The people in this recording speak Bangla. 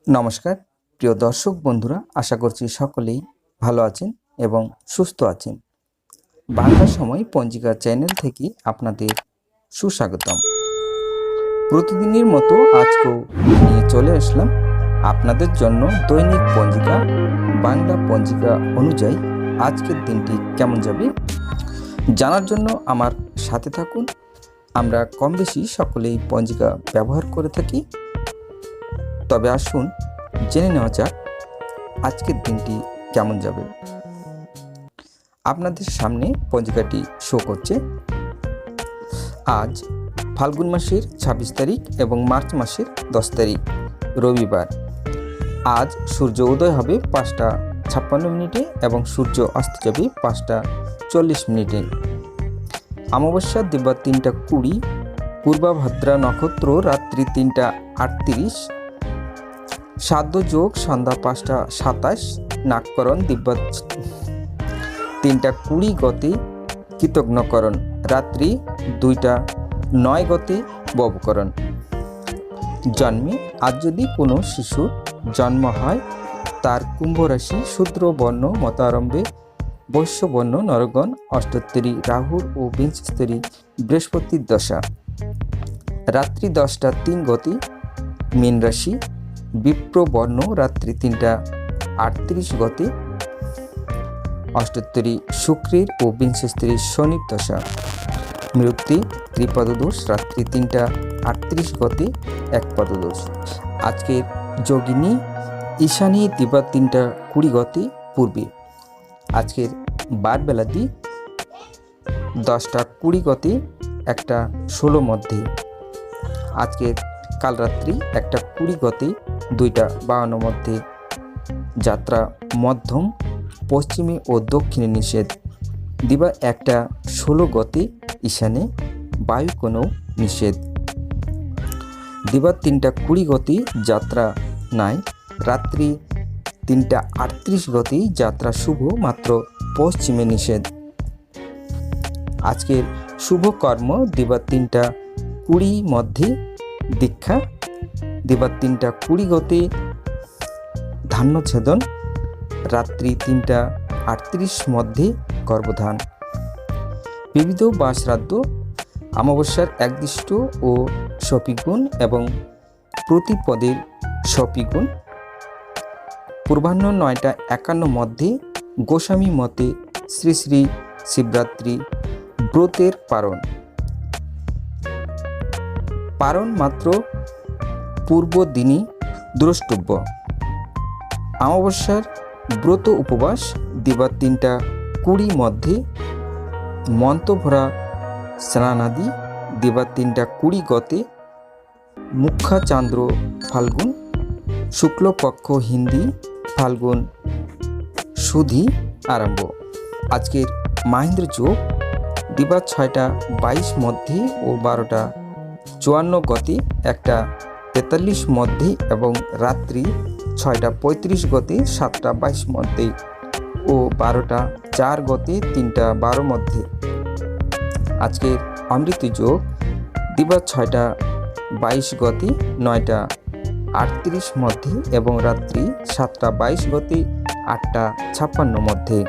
নমস্কার প্রিয় দর্শক বন্ধুরা, আশা করছি সকলেই ভালো আছেন এবং সুস্থ আছেন। বাংলা সময় পঞ্জিকা চ্যানেল থেকে আপনাদের সুস্বাগতম। প্রতিদিনের মতো আজকেও নিয়ে চলে আসলাম আপনাদের জন্য দৈনিক পঞ্জিকা। বাংলা পঞ্জিকা অনুযায়ী আজকের দিনটি কেমন যাবে জানার জন্য আমার সাথে থাকুন। আমরা কম বেশি সকলেই পঞ্জিকা ব্যবহার করে থাকি। তবে আসুন জেনে নেওয়া যাক আজকের দিনটি কেমন যাবে। আপনাদের সামনে পঞ্জিকাটি শো করছে। আজ ফাল্গুন মাসের ২৬ তারিখ এবং মার্চ মাসের ১০ তারিখ রবিবার। আজ সূর্য উদয় হবে ৫টা ৫৬ এবং সূর্য অস্ত যাবে ৫টা ৪০। অমাবস্যা দিবা ৩টা ২০, পূর্বাভাদ্রা নক্ষত্র রাত্রি ৩টা ৩৮, শ্রাদ্ধ যোগ সন্ধ্যা ৫টা ২৭, নাগকরণ দিব্যা ৩টা ২০ গতে, কৃতজ্ঞকরণ রাত্রি ২টা ৯ গতে, ববকরণ। জন্মে আজ যদি কোনো শিশুর জন্ম হয়, তার কুম্ভ রাশি, শূদ্র বর্ণ মতারম্ভে, বৈশ্য বর্ণ নরগণ, অষ্টোত্তরী রাহুর ও বিংশস্তরী বৃহস্পতির দশা। রাত্রি ১০টা ৩ গতে, মীন রাশি, বিপ্র বর্ণ রাত্রি ৩টা ৩৮ গতে, অষ্টোত্তরী শুক্রের ও বিংশস্তরী শনির দশা। মৃত্যু ত্রিপদদোষ রাত্রি ৩টা ৩৮ গতে, একপদদোষ। আজকের যোগিনী ঈশানী দিবা ৩টা ২০ গতে পূর্বে। আজকের বার বেলাদি ১০টা ২০ গতে ১টা ১৬ মধ্যে। আজকের কাল রাত্রি ১টা ২০ গতে ২টা ৫২ মধ্যে। যাত্রা মধ্যম, পশ্চিমে ও দক্ষিণে নিষেধ। দিবা ১টা ১৬ গতে ঈশানে, বায়ু কোনো নিষেধ। দিবা ৩টা ২০ গতে যাত্রা নাই। রাত্রি ৩টা ৩৮ গতে যাত্রা শুভ, মাত্র পশ্চিমে নিষেধ। আজকের শুভ কর্ম দিবা ৩টা ২০ মধ্যে দীক্ষা। দিবা ৩টা ২০ গতে ধান্যছেদন। রাত্রি ৩টা ৩৮ মধ্যে গর্ভধান। বিবিধ বা শ্রাদ্ধ, অমাবস্যার একদৃষ্ট ও শপিগুণ এবং প্রতিপদের শপিগুণ। পূর্বাহ্ন ৯টা ৫১ মধ্যে গোস্বামী মতে শ্রী শ্রী শিবরাত্রি ব্রতের পারণ। পারণ মাত্র পূর্ব দিনই দ্রষ্টব্য। অমাবস্যার ব্রত উপবাস দিবা ৩টা ২০ মধ্যে। মন্ত্রভরা স্নানাদি দিবা ৩টা ২০ গতে। মুখ্যা চান্দ্র ফাল্গুন, শুক্লপক্ষ হিন্দি ফাল্গুন সুধি আরম্ভ। আজকের মাহেন্দ্র যোগ দিবা ৬টা ২২ মধ্যে ও ১২টা ৫৪ গতে, ১টা ৪৩ মধ্যে এবং রাত্রি ৬টা ৩৫ গতে ৭টা ২২ মধ্যে ও ১২টা ৪ গতে ৩টা ১২ মধ্যে। আজকের অমৃত যোগ দিবা ৬টা ২২ গতে ৯টা ৩৮ মধ্যে এবং রাত্রি ৭টা ২২ গতে ৮টা ৫৬ মধ্যে।